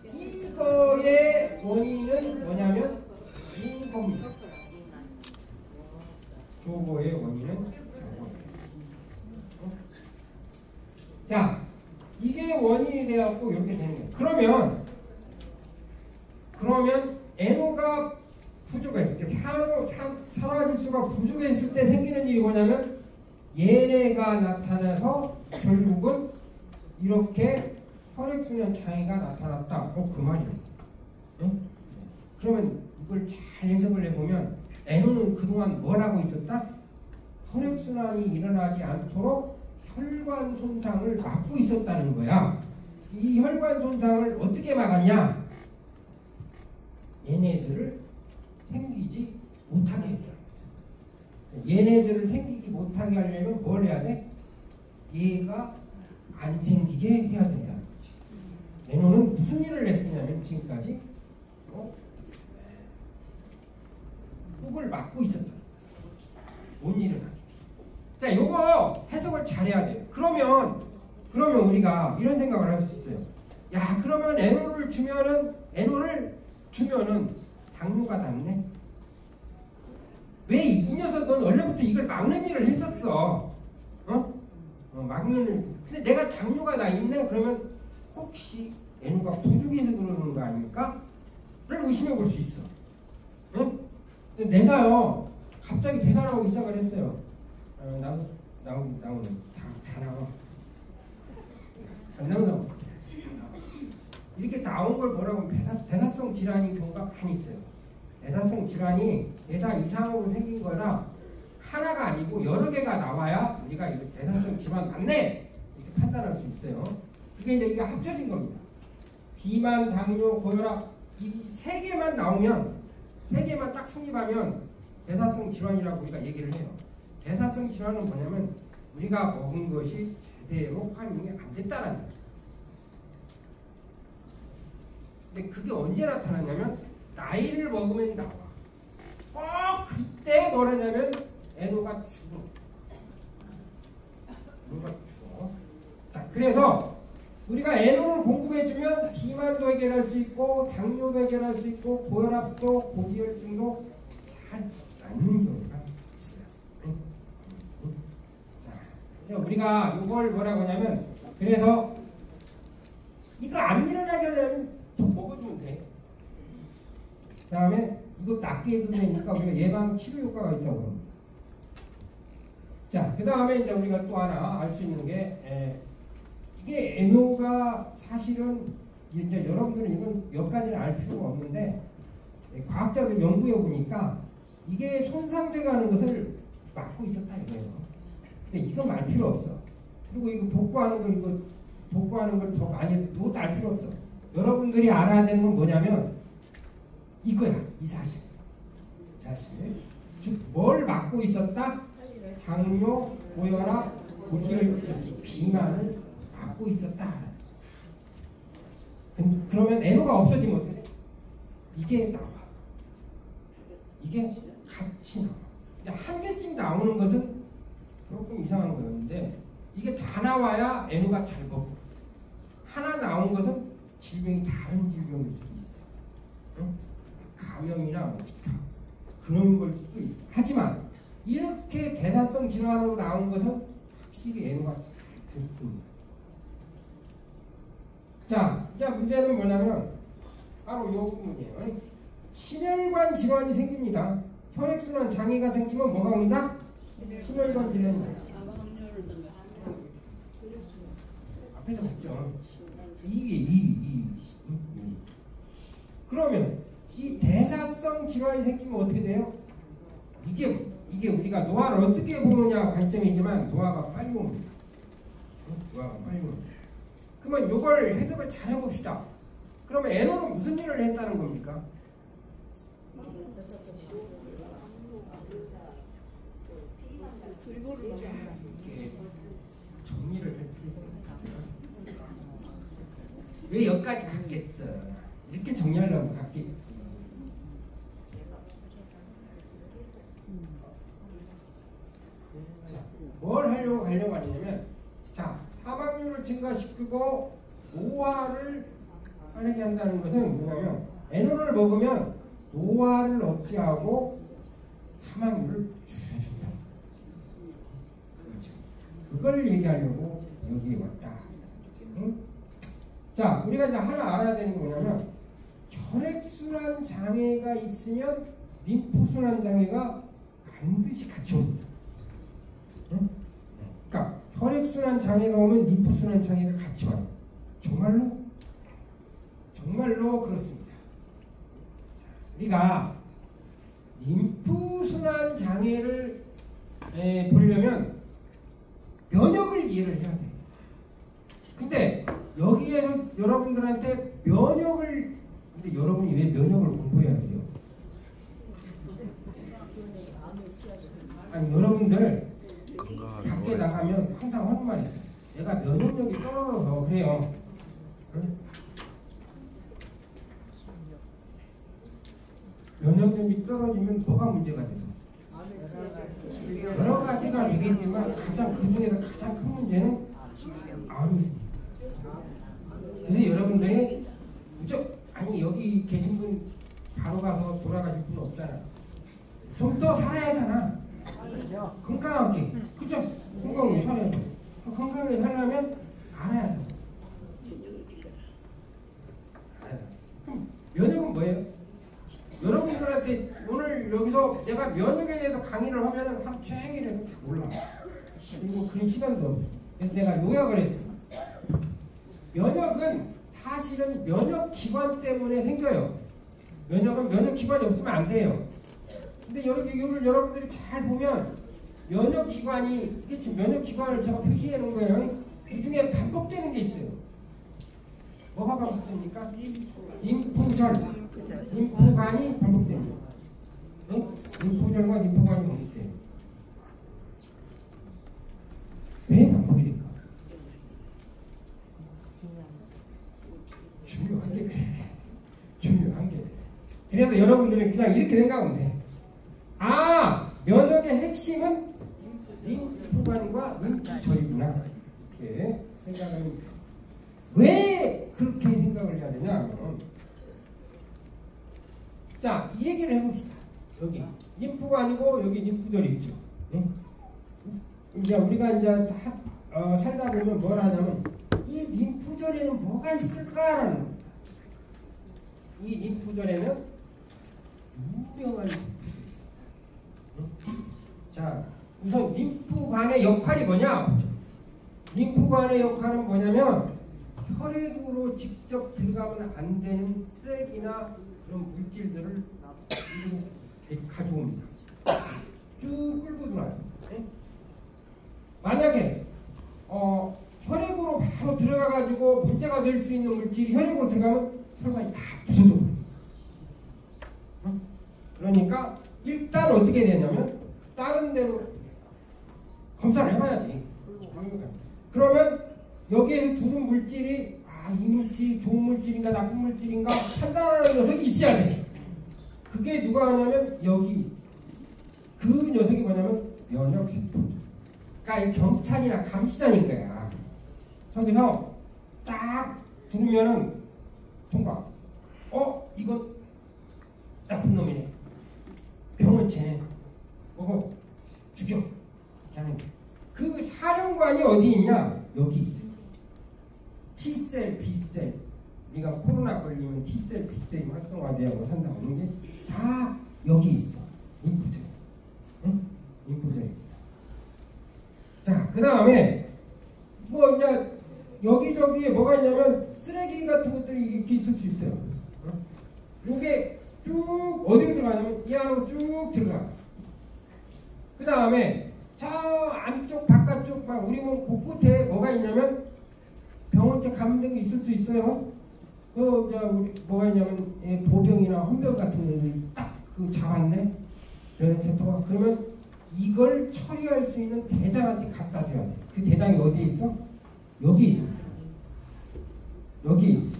이거의 원인은 뭐냐면 이겁니다. 저거의 원인은 저거예요. 자, 이게 해갖고 이렇게 되는 거예요. 그러면 NO가 부족했을 때 산화질소가 부족했을 때 생기는 일이 뭐냐면 얘네가 나타나서 결국은 이렇게 혈액순환 장애가 나타났다. 그 말이에요. 네? 그러면 이걸 잘 해석을 해보면 NO는 그동안 뭘 하고 있었다? 혈액순환이 일어나지 않도록 혈관 손상을 막고 있었다는 거야. 이 혈관 손상을 어떻게 막았냐? 얘네들을 생기지 못하게 했다. 얘네들을 생기지 못하게 하려면 뭘 해야 돼? 얘가 안 생기게 해야 된다는 거지. NO는 무슨 일을 했었냐면 지금까지 흙을 막고 있었다. 뭔 일을 하게. 자, 요거 해석을 잘해야 돼요. 그러면 우리가 이런 생각을 할 수 있어요. 야, 그러면 NO를 주면은 당뇨가 낫네? 왜 이 녀석은 원래부터 이걸 막는 일을 했었어? 근데 내가 당뇨가 나 있네? 그러면 혹시 NO가 부족해서 그러는 거 아닙니까? 를 의심해 볼 수 있어. 근데 내가요, 갑자기 배가 나오기 시작을 했어요. 나오는 다 나와. 안 나오나 없어요. 이렇게 나온 걸 뭐라고 하면 대사성 질환인 경우가 많이 있어요. 대사성 질환이 대사 이상으로 생긴 거라 하나가 아니고 여러 개가 나와야 우리가 이거 대사성 질환 맞네 이렇게 판단할 수 있어요. 이게 이제 합쳐진 겁니다. 비만, 당뇨, 고혈압 이 세 개만 나오면 세 개만 딱 성립하면 대사성 질환이라고 우리가 얘기를 해요. 대사성 질환은 뭐냐면 우리가 먹은 것이 제대로 활용이 안 됐다는 거예요. 근데 그게 언제 나타나냐면 나이를 먹으면 나와. 그때 뭐라냐면 NO가 죽어. NO가 죽어. 자, 그래서 우리가 NO를 공급해주면 비만도 해결할 수 있고 당뇨도 해결할 수 있고 고혈압도 고지혈증도 잘 낫는 경우가 있어요. 자, 우리가 이걸 뭐라고 하냐면 그래서 이거 안 일어나게 하려면 더 먹어주면 돼. 그 다음에 이거 낫게 해주니까 우리가 예방 치료 효과가 있다고 합니다. 자, 그 다음에 이제 우리가 또 하나 알 수 있는 게 이게 NO가 사실은 이제 여러분들은 이건 몇 가지를 알 필요가 없는데 과학자들 연구해 보니까 이게 손상돼 가는 것을 막고 있었다 이거예요. 근데 이건 알 필요 없어. 그리고 이거 복구하는 걸 더 많이 이것도 알 필요 없어. 여러분들이 알아야 되는 건 뭐냐면 이거야. 이 사실. 즉 뭘 막고 있었다? 당뇨, 고혈압, 고지혈증, 비만을 막고 있었다. 그러면 NO가 없어지면 어때? 이게 나와. 이게 같이 나와. 한 개씩 나오는 것은 조금 이상한 거였는데 이게 다 나와야 NO가 잘 먹고 하나 나온 것은 질병이 다른 질병일 수도 있어. 응? 감염이나 뭐 기타 그런 걸 수도 있어. 하지만 이렇게 대사성 질환으로 나온 것은 확실히 NO가 잘 됐습니다. 자, 이제 문제는 뭐냐면 바로 이 부분이에요. 심혈관 질환이 생깁니다. 혈액순환 장애가 생기면 뭐가 온다? 심혈관 질환이 온다. 앞에서 봤죠. 이게 그러면 이 대사성 질환이 생기면 어떻게 돼요? 이게 우리가 노화를 어떻게 보느냐 관점이지만 노화가 빨리 옵니다. 노화가 빨리 옵니다. 그러면 이걸 해석을 잘 해봅시다. 그러면 NO는 무슨 일을 했다는 겁니까? 이렇게 정리를 할 필요가 있어요. 왜 여기까지 갔겠어? 이렇게 정리하려고 갔겠지. 자, 뭘 하려고 하냐면 자, 사망률을 증가시키고 노화를 하게 한다는 것은 뭐냐면 NO를 먹으면 노화를 억제하고 사망률을 줄여준다. 그렇죠. 그걸 얘기하려고 여기에 왔다. 응? 자, 우리가 이제 하나 알아야 되는 게 뭐냐면 혈액순환 장애가 있으면 림프순환 장애가 반드시 같이 옵니다. 응? 그러니까 혈액순환 장애가 오면 림프순환 장애가 같이 와요. 정말로? 정말로 그렇습니다. 우리가 림프순환 장애를 보려면 면역을 이해를 해야 돼요. 근데 여기에서 여러분들한테 근데 여러분이 왜 면역을 공부해야 돼요? 아니, 여러분들 밖에 나가면 항상 하는 말이에요. 내가 면역력이 떨어져서 그래요. 응? 면역력이 떨어지면 뭐가 문제가 돼서? 여러 가지가 되겠지만 그 중에서 가장 큰 문제는 암이에요. 그래서 여러분들이 아니 여기 계신 분 바로 가서 돌아가실 분 없잖아. 좀 더 살아야 하잖아. 건강하게. 그쵸? 건강하게 살아야죠. 건강하게 살려면 알아야 돼. 그럼 면역은 뭐예요? 여러분들한테 오늘 여기서 내가 면역에 대해서 강의를 하면은 하루 종일에도 다 올라와. 그리고 그런 시간도 없어. 그래서 내가 요약을 했어. 면역은 사실은 면역기관 때문에 생겨요. 면역은 면역기관이 없으면 안 돼요. 근데 이거를 여러분들이 잘 보면 면역기관이, 이게 지금 면역기관을 제가 표시해 놓은 거예요. 이 중에 반복되는 게 있어요. 뭐가 반복됩니까? 림프절, 림프관이 반복됩니다. 네? 림프절과 림프관이 반복돼요. 왜 반복이 될까? 중요한 게. 그래서 여러분들은 그냥 이렇게 생각하면 돼. 아, 면역의 핵심은 림프관과 림프절이구나. 이렇게 생각하면 돼. 왜 그렇게 생각을 해야 되냐? 자, 이 얘기를 해봅시다. 여기 림프관이고 여기 림프절이 있죠. 네? 이제 우리가 이제 살다 보면 뭘 하냐면 이 림프절에는 뭐가 있을까라는 거예요. 이 림프절에는 유명한 림프절이 있어요. 자, 우선 림프관의 역할이 뭐냐? 림프관의 역할은 뭐냐면 혈액으로 직접 들어가면 안 되는 쓰레기나 그런 물질들을 가져옵니다. 쭉 끌고 들어와요. 만약에 혈액으로 바로 들어가가지고 문제가 될 수 있는 물질이 혈액으로 들어가면 혈관이 다 부서져 버려요. 그러니까 일단 어떻게 되냐면 다른 데로 검사를 해봐야지. 그러면 여기에서 두는 물질이 이 물질이 좋은 물질인가 나쁜 물질인가 판단하는 녀석이 있어야 돼. 그게 누가 하냐면 여기 그 녀석이 뭐냐면 면역세포. 그러니까 경찰이나 감시자인 거야. 저기서 딱 두르면은 통과. 이거 나쁜 놈이네. 병원체네. 죽여. 그 사령관이 어디 있냐? 여기 있어. T셀, B셀. 네가 코로나 걸리면 T셀, B셀이 활성화되고 산다고 하는 게 다 여기 있어. 림프절. 응? 림프절에 있어. 자, 그 다음에 뭐 이제 여기저기에 뭐가 있냐면 쓰레기 같은 것들이 이렇게 있을 수 있어요. 이게 쭉 어디로 들어가냐면 이 안으로 쭉 들어가. 그 다음에 저 안쪽 바깥쪽 막 우리 몸 곳곳에 뭐가 있냐면 병원체 감염된 게 있을 수 있어요. 우리 뭐가 있냐면 보병이나 헌병 같은 것들이 딱 잡았네. 면역세포가. 그러면 이걸 처리할 수 있는 대장한테 갖다 줘야 돼. 그 대장이 어디에 있어? 여기 있습니다. 여기 있어.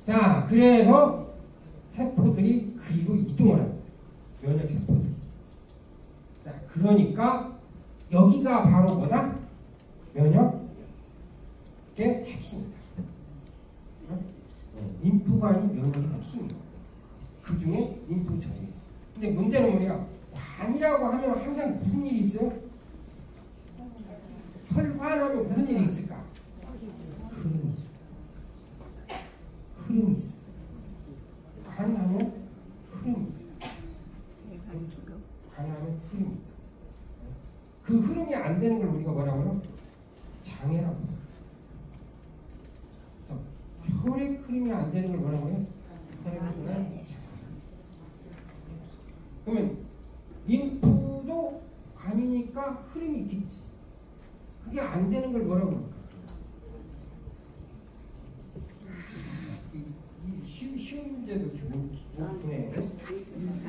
자, 그래서 세포들이 그리로 이동을 합니다. 면역세포들이. 자, 그러니까 여기가 바로 뭐다? 면역의 핵심이다. 림프관이 면역의 핵심이다. 그 중에 림프절이에요. 근데 문제는 뭐냐? 관이라고 하면 항상 무슨 일이 있어요? 혈관하면 무슨 일이 있을까? 흐름이 있어요. 흐름이 있어요. 간하면 흐름이 있어요. 간하면 흐름이 있다. 그 흐름이 안 되는 걸 우리가 뭐라고 해요? 장애라고 해요. 그래서 혈액 흐름이 안 되는 걸 뭐라고 해요? 혈액순환 장애. 그러면 림프도 간이니까 흐름이 있겠지. 그게 안 되는 걸 뭐라고 할까? 쉬운 문제도 기본이네. 1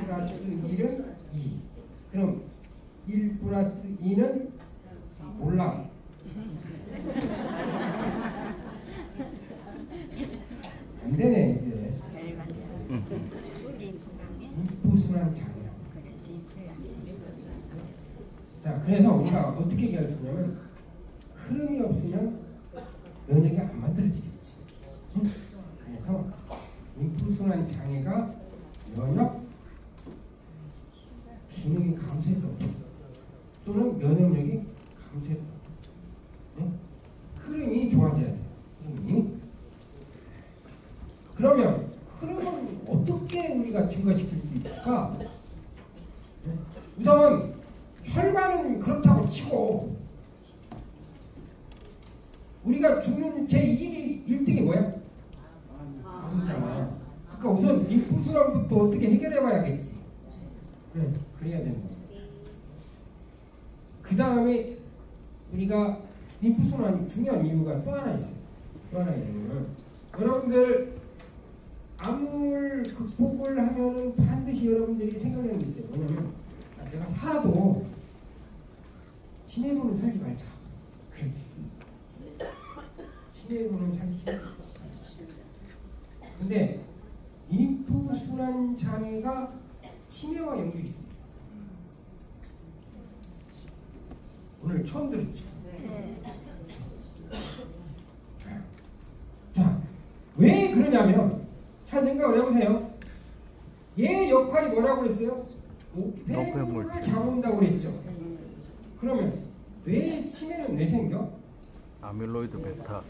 플러스 1은 2. 그럼 1 플러스 2는 몰라. 안 되네 이제. 림프순환 장애. 자, 그래서 우리가 어떻게 얘기할 수 있냐면 흐름이 없으면 면역이 안 만들어지겠지. 그래서 림프순환 장애가 면역 기능이 감소했다 또는 면역력이 감소했다. 흐름이 좋아져야 돼요. 흐름이. 그러면 흐름은 어떻게 우리가 증가시킬 수 있을까? 우선 혈관은 그렇다고 치고 우리가 죽는 제1등이 뭐야? 암이잖아. 그러니까 우선 림프순환부터 어떻게 해결해 봐야겠지. 그래야 되는 거야. 그 다음에 우리가 림프순환이 중요한 이유가 또 하나 있어요. 또 하나 있는 거는 여러분들 암을 극복을 하면은 반드시 여러분들이 생각하는 게 있어요. 뭐냐면 내가 살아도 친해로는 살지 말자. 그렇지. 친해로는 살지 말자. 근데 림프순환 장애가 치매와 연결이 있습니다. 오늘 처음 들었죠? 자, 왜 그러냐면 잘 생각을 해보세요. 얘 역할이 뭐라고 그랬어요? 노폐물을 잡아온다고 그랬죠. 그러면 뇌 치매는 왜 생겨? 아밀로이드 베타.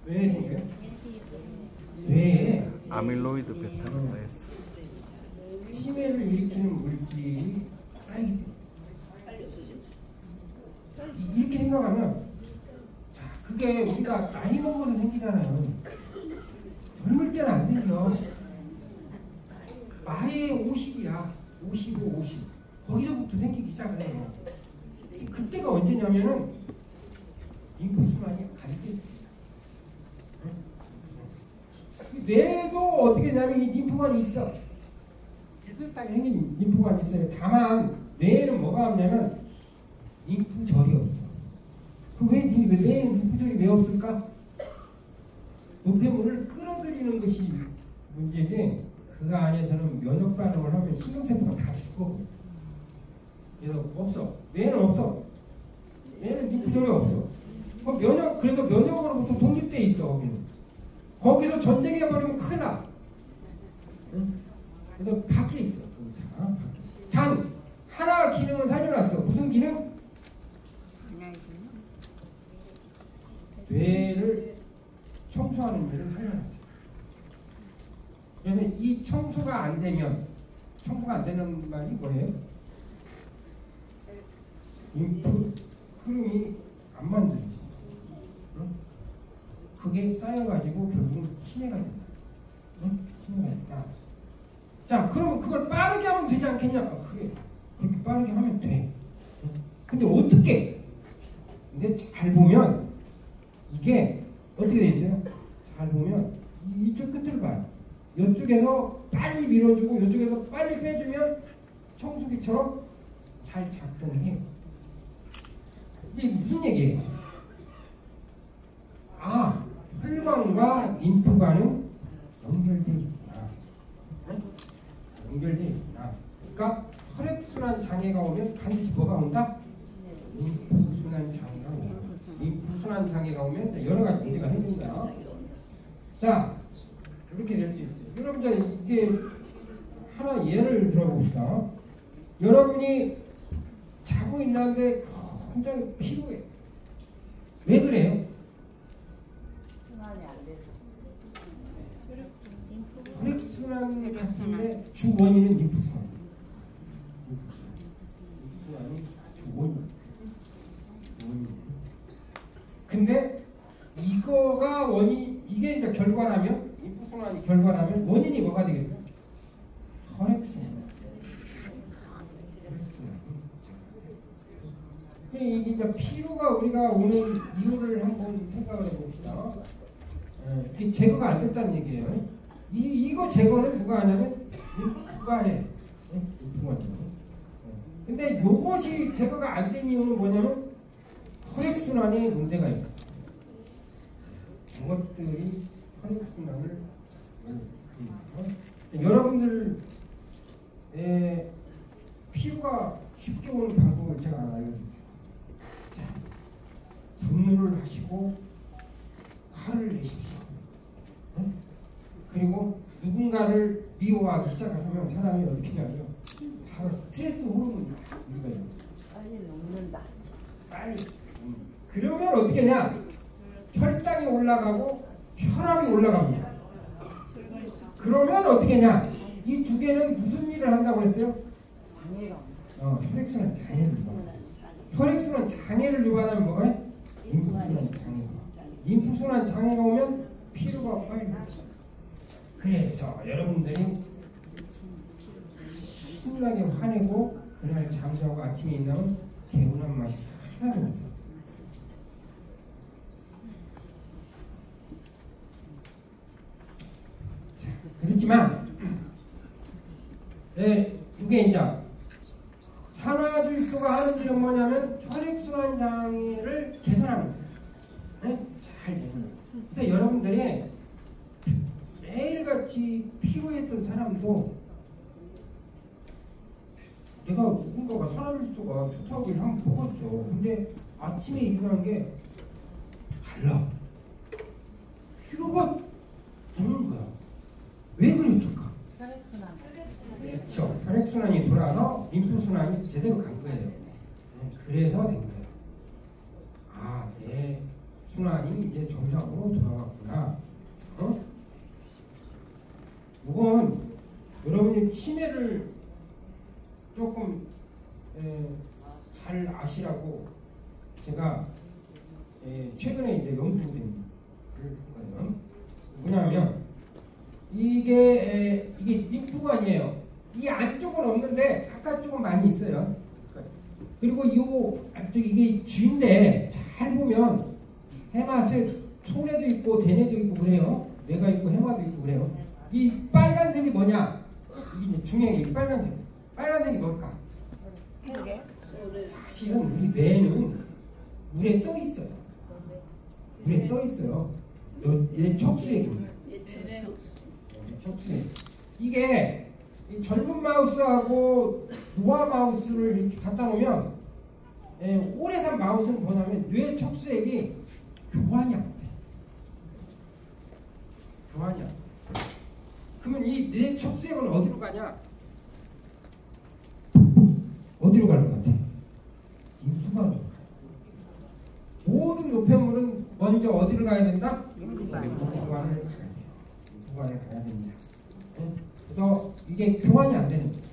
왜 생겨요? 뇌에 아밀로이드 베타가 쌓였어. 치매를 일으키는 물질이 쌓이기 때문에 이렇게 생각하면 자 그게 우리가 나이 먹어서 생기잖아요. 젊을 때는 안 생겨. 마에 50이야. 55, 50. 거기서부터 생기기 시작해요. 그때가 언제냐면은 림프순환이 가질 때. 뇌도 어떻게 되냐면 이 림프관이 있어. 비슷하게 생긴 림프관이 있어요. 다만 뇌에는 뭐가 없냐면 림프절이 없어. 왜 뇌에는 림프절이 왜 없을까? 노폐물을 끌어들이는 것이 문제지 그 안에서는 면역 반응을 하면 신경세포가 다 죽어. 그래서 없어. 뇌에는 없어. 뇌에는 림프절이 없어. 그래서 면역으로부터 독립돼 있어. 거기는. 거기서 전쟁해버리면 큰일 나. 응? 그래서 밖에 있어. 단 하나 기능은 살려놨어. 무슨 기능? 뇌를 청소하는 일을 살려놨어요. 그래서 이 청소가 안 되면 청소가 안 되는 말이 뭐예요? 림프 흐름이 안 만들지. 응? 그게 쌓여가지고 결국은 치매가 된다. 응? 치매가 된다. 자, 그러면 그걸 빠르게 하면 되지 않겠냐? 그래. 그렇게 빠르게 하면 돼. 응? 근데 어떻게? 근데 잘 보면 이게 어떻게 돼 있어요? 잘 보면 이쪽 끝을 봐요. 이쪽에서 빨리 밀어주고 이쪽에서 빨리 빼주면 청소기처럼 잘 작동해요. 이게 무슨 얘기예요? 아, 혈관과 림프관은 연결되어 있구나. 연결되어 있구나. 그러니까 혈액순환 장애가 오면 반드시 뭐가 온다? 림프순환 장애가 온다. 림프순환 장애가 오면 여러 가지 문제가 생긴다. 자, 이렇게 될 수 있어요. 여러분들 이게 하나 예를 들어봅시다. 여러분이 자고 있는데 굉장히 피로해. 왜 그래요? 순환이 안 돼서. 혈액순환 같은데 주 원인은 림프순환. 림프순환이 주 원인. 근데 이거가 원인, 이게 이제 결과라면, 림프순환이 결과라면 원인이 뭐가 되겠어요? 혈액순환. 이게 이제 피로가 우리가 오는 이유를 한번 생각을 해봅시다. 이게 제거가 안 됐다는 얘기예요. 이거 제거는 누가 하냐면 림프가 해. 림프가 제거. 근데 이것이 제거가 안 된 이유는 뭐냐면 혈액순환에 문제가 있어. 이것들이 혈액순환을 여러분들 피로가 쉽게 오는 방법을 제가 알려드릴게요. 자, 분노를 하시고 화를 내십시오. 네? 그리고 누군가를 미워하기 시작하면 사람이 어떻게 하냐면 바로 스트레스 호르몬이 우리가 빨리 녹는다. 빨리. 그러면 어떻게 냐? 혈당이 올라가고 혈압이 올라갑니다. 그러면 어떻게 냐? 이 두 개는 무슨 일을 한다고 했어요? 혈액순환 장애를 유발한다. 혈액순환 장애를 유발하면 뭐가 해? 림프순환 장애가. 림프순환 장애가 오면 피로가 빨리 오죠. 그래서 여러분들이 신나게 화내고 그날 잠자고 아침에 일어나면 개운한 맛이 하나도 없어요. 자, 그렇지만 이게 이제 산화질소가 하는 일은 뭐냐면 혈액순환 장애를 개선하는 거예요. 네? 잘 되는 거예요. 그래서 여러분들이 매일같이 피로했던 사람도 내가 누군가가 산화질소가 좋다고 한번 먹었어. 근데 아침에 일어난 게 달라. 피로가 되는 거야. 왜 그랬을까? 혈액순환. 그렇죠. 혈액순환이 돌아서 림프순환이 제대로 간 거예요. 그래서 된 거예요. 아, 내 순환이 이제 정상으로 돌아갔구나. 이건 여러분이 치매를 조금 잘 아시라고 제가 최근에 이제 연구된 거예요. 뭐냐면 이게 림프관이에요. 이 안쪽은 없는데 바깥쪽은 많이 있어요. 그리고 이 안쪽 이게 쥐인데 잘 보면 해마에 손에도 있고 대뇌도 있고 그래요. 뇌가 있고 해마도 있고 그래요. 이 빨간색이 뭐냐? 이게 중요한 빨간색. 빨간색이 뭘까? 사실은 우리 뇌는 물에 떠 있어요. 물에 떠 있어요. 얘 척수액입니다. 척수액. 이게 젊은 마우스하고 노화 마우스를 이렇게 갖다 놓으면 오래 산 마우스는 뭐냐면 뇌 척수액이 교환이 안 돼. 교환이 안 돼. 그러면 이 뇌 척수액은 어디로 가냐? 어디로 가는 것 같아? 림프관으로 가요. 모든 노폐물은 먼저 어디를 가야 된다? 림프관을 가야 돼요. 림프관을 가야 됩니다. 그래서 이게 교환이 안 되는 거예요.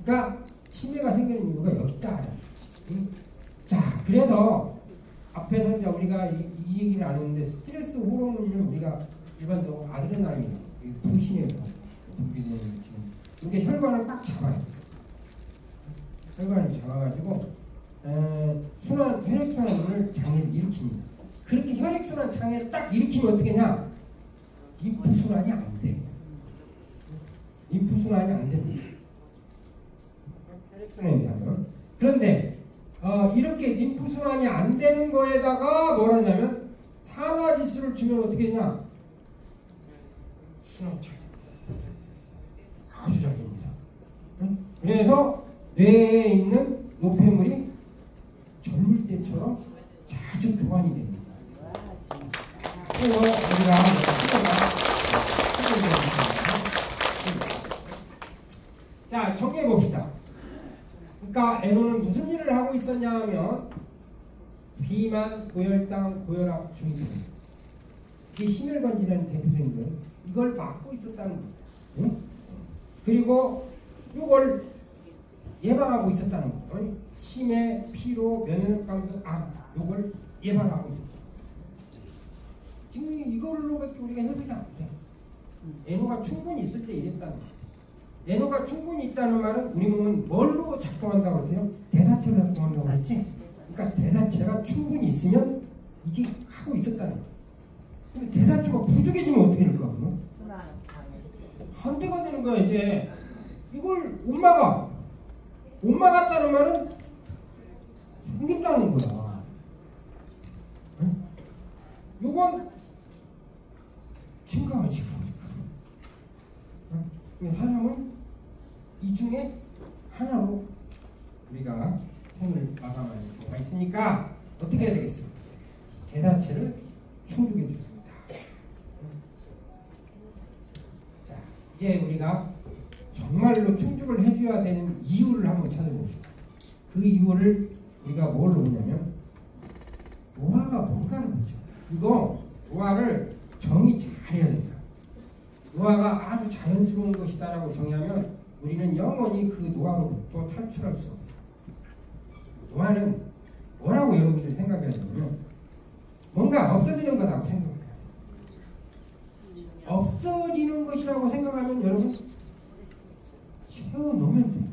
그러니까 치매가 생기는 이유가 여기 있다. 자, 그래서 앞에서 이제 우리가 이 얘기를 안 했는데 스트레스 호르몬을 우리가 일반적으로 아드레날린, 부신에서 분비되는 이게 혈관을 딱 잡아요. 혈관을 잡아가지고 혈액순환을 장애를 일으킵니다. 그렇게 혈액순환 장애를 딱 일으키면 어떻게 하냐? 림프순환이 안 돼요. 림프순환이 안 됩니다. 혈액순환이 되면. 그런데 이렇게 림프순환이 안 되는 거에다가 뭘 하냐면 산화질소를 주면 어떻게 되냐? 순환 잘 됩니다. 아주 잘 됩니다. 그래서 뇌에 있는 노폐물이 젊을 때처럼 자주 교환이 됩니다. 그래서 우리가 자, 정리해 봅시다. 그러니까 에노는 무슨 일을 하고 있었냐 하면 비만, 고혈당, 고혈압, 중풍. 이게 신을 건지는 대표적인 이걸 막고 있었다는 거예요. 네? 그리고 이걸 예방하고 있었다는 거예요. 치매, 피로, 면역 감소, 이걸 예방하고 있었다. 지금 이걸로밖에 우리가 해석이 안 돼. 애노가 충분히 있을 때 이랬다는 거예요. 애노가 충분히 있다는 말은 우리 몸은 뭘로 작동한다고 그러세요? 대사체로 작동한다고 그랬지? 그러니까 대사체가 충분히 있으면 이게 하고 있었다는 거예요. 근데 대사체가 부족해지면 어떻게 될까? 순환 방해. 한대가 되는 거야 이제. 이걸 못 막았다는 말은 생긴다는 거야. 응? 요건 증가하지 그러니까. 응? 사람은 이 중에 하나로 우리가 생을 마감하는 경우가 있으니까 어떻게 해야 되겠어? 대사체를 충족해 줍니다. 자, 이제 우리가 정말로 충족을 해줘야 되는 이유를 한번 찾아봅시다. 그 이유를 우리가 뭘로 보냐면 노화가 뭔가는 거죠. 이거 노화를 정의 잘해야 된다. 노화가 아주 자연스러운 것이다라고 정의하면 우리는 영원히 그 노화로부터 탈출할 수 없어요. 노화는 뭐라고 여러분들이 생각해야 되냐면 뭔가 없어지는 거라고 생각해요. 없어지는 것이라고 생각하면 여러분 채워넣으면 돼.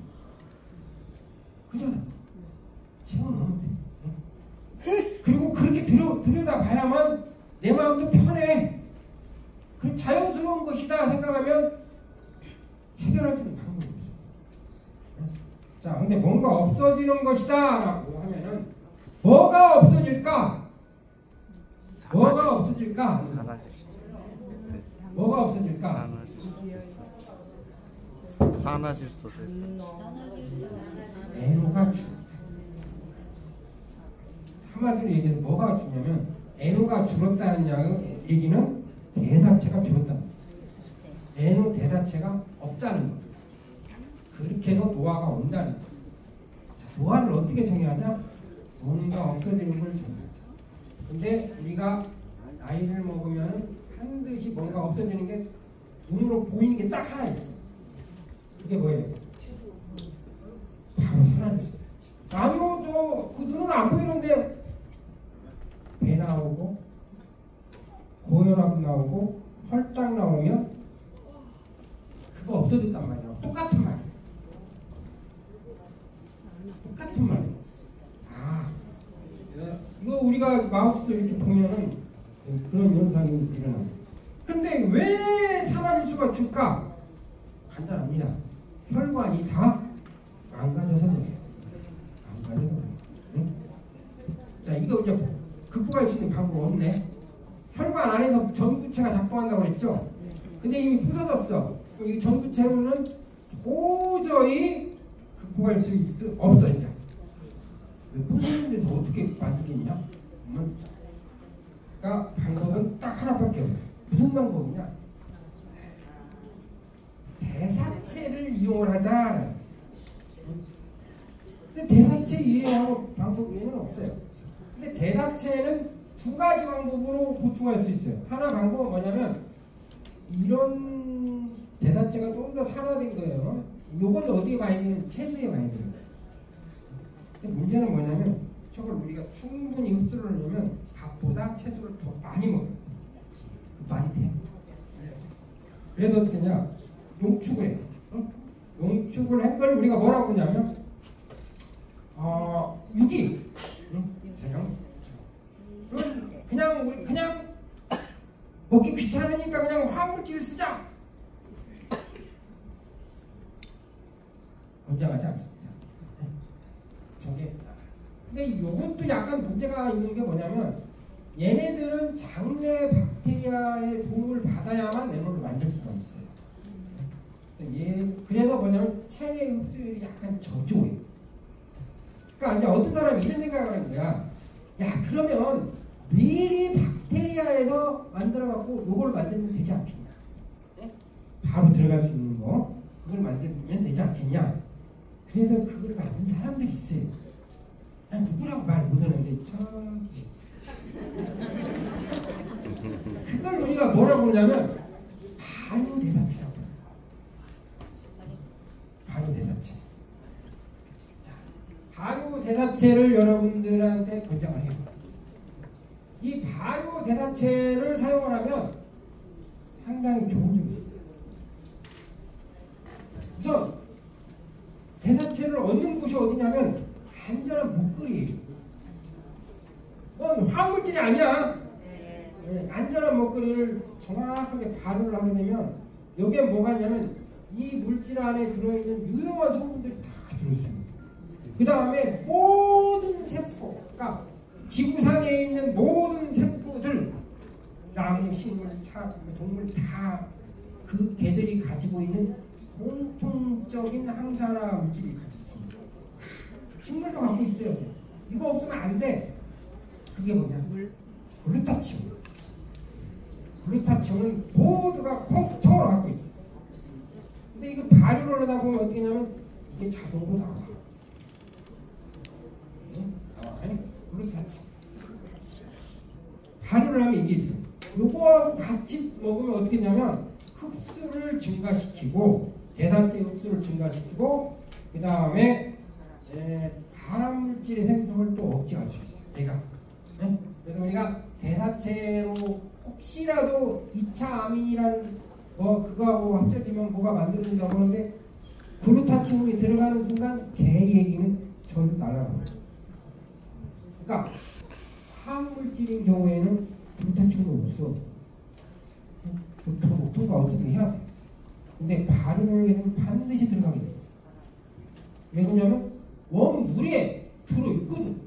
그잖아. 채워넣으면 돼. 그리고 그렇게 들여다봐야만 내 마음도 편해. 그 자연스러운 것이다 생각하면 해결할 수 있는 방법이 없어. 자, 근데 뭔가 없어지는 것이다 라고 하면은 뭐가 없어질까? 뭐가 없어질까? 뭐가 없어질까? 산화질소 대사. 애노가 줄다. 한마디로 얘기해서 뭐가 주냐면 애노가 줄었다는 얘기는 대사체가 줄었다는 거예요. 애노 대사체가 없다는 거예요. 그렇게 해서 노화가 온다는 거예요. 자, 노화를 어떻게 정의하자? 뭔가 없어지는 걸 정의하자. 근데 우리가 나이를 먹으면 반드시 뭔가 없어지는 게 눈으로 보이는 게 딱 하나 있어. 그게 뭐예요? 바로 사라졌어요. 아무것도 그 눈은 안 보이는데 배 나오고 고혈압 나오고 혈당 나오면 그거 없어졌단 말이야. 똑같은 말이야. 똑같은 말이야. 이거 우리가 마우스도 이렇게 보면은 그런 현상이 일어나요. 근데 왜 사라질 수가 줄까? 간단합니다. 혈관이 다 망가져서 그래요. 망가져서 그래요. 네? 자, 이거 이제 극복할 수 있는 방법 없네. 혈관 안에서 전구체가 작동한다고 그랬죠? 근데 이미 부서졌어. 이 전구체로는 도저히 극복할 수 없어, 이제. 부서진 데서 어떻게 만들겠냐? 그러니까 방법은 딱 하나밖에 없어요. 무슨 방법이냐? 대사체를 이용을 하자. 근데 대사체 이해하는 방법 외에는 없어요. 근데 대사체는 두 가지 방법으로 보충할 수 있어요. 하나 방법은 뭐냐면 이런 대사체가 조금 더 산화된 거예요. 요걸 어디에 많이 되냐면 채소에 많이 들어있어요. 근데 문제는 뭐냐면 저걸 우리가 충분히 흡수를 하려면 밥보다 채소를 더 많이 먹어요. 많이 돼. 그래도 어떻게 하냐? 용축을 해요. 용축을 한 걸 우리가 뭐라고 하냐면 유기. 그냥 먹기 귀찮으니까 그냥 화물질 쓰자. 권장하지 않습니다. 저게 근데 이것도 약간 문제가 있는 게 뭐냐면 얘네들은 장내 박테리아의 도움을 받아야만 내노를 만들 수가 있어요. 그래서 뭐냐면 체내 흡수율이 약간 저조해요. 그러니까 이제 어떤 사람이 이런 생각을 하는 거야. 야, 그러면 미리 박테리아에서 만들어갖고 요걸 만들면 되지 않겠냐? 바로 들어갈 수 있는 거 그걸 만들면 되지 않겠냐? 그래서 그걸 만든 사람들이 있어요. 누구라고 말 못하는데 저기 그걸 우리가 뭐라고 그러냐면 발효대사체라고 해요. 발효대사체. 자, 발효대사체를 여러분들한테 권장을 해요. 이 발효대사체를 사용을 하면 상당히 좋은 점이 있습니다. 우선 대사체를 얻는 곳이 어디냐면 안전한 먹거리예요. 그건 화학물질이 아니야. 안전한 먹거리를 정확하게 발효를 하게 되면 여기에 뭐가 있냐면 이 물질 안에 들어있는 유용한 성분들이 다 들어있습니다. 그 다음에 모든 세포, 그러니까 지구상에 있는 모든 세포들, 나무, 식물, 차, 동물 다 그 개들이 가지고 있는 공통적인 항산화 물질이 가지고 있습니다. 식물도 갖고 있어요. 이거 없으면 안 돼. 그게 뭐냐? 글루타치온. 글루타치온은 모두가 공통으로 갖고 있어요. 근데 이거 발효를 하다 보면 어떻게 하냐면 이게 자동으로 나와. 나와요. 글루타치온. 발효를 하면 이게 있어요. 요거하고 같이 먹으면 어떻게 하냐면 흡수를 증가시키고 대사체 흡수를 증가시키고 그 다음에 발암물질의 생성을 또 억제할 수 있어요. 얘가. 네? 그래서 우리가 대사체로 혹시라도 2차 아민이라는 그거하고 합쳐지면 뭐가 만들어진다고 하는데 글루타치온이 들어가는 순간 개 얘기는 절로 날아갑니다. 그러니까 화학물질인 경우에는 글루타치온이 없어. 통과 어떻게 해야 돼? 근데 발효를 하게 되면 반드시 들어가게 돼 있어. 왜 그러냐면 원물에 들어있거든.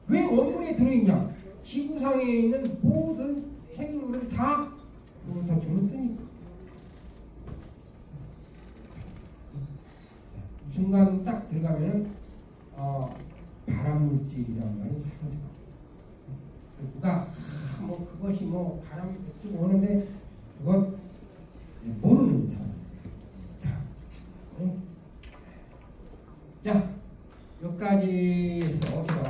왜 원물에 들어있냐? 지구상에 있는 모든 생물은 다 글루타치온을 쓰니까. 순간 딱 들어가면 발암물질이라는 말이 상징합니다. 누가 뭐 그것이 뭐 바람 뱉고 오는데 그건 모르는 사람. 자, 여기까지 해서 제가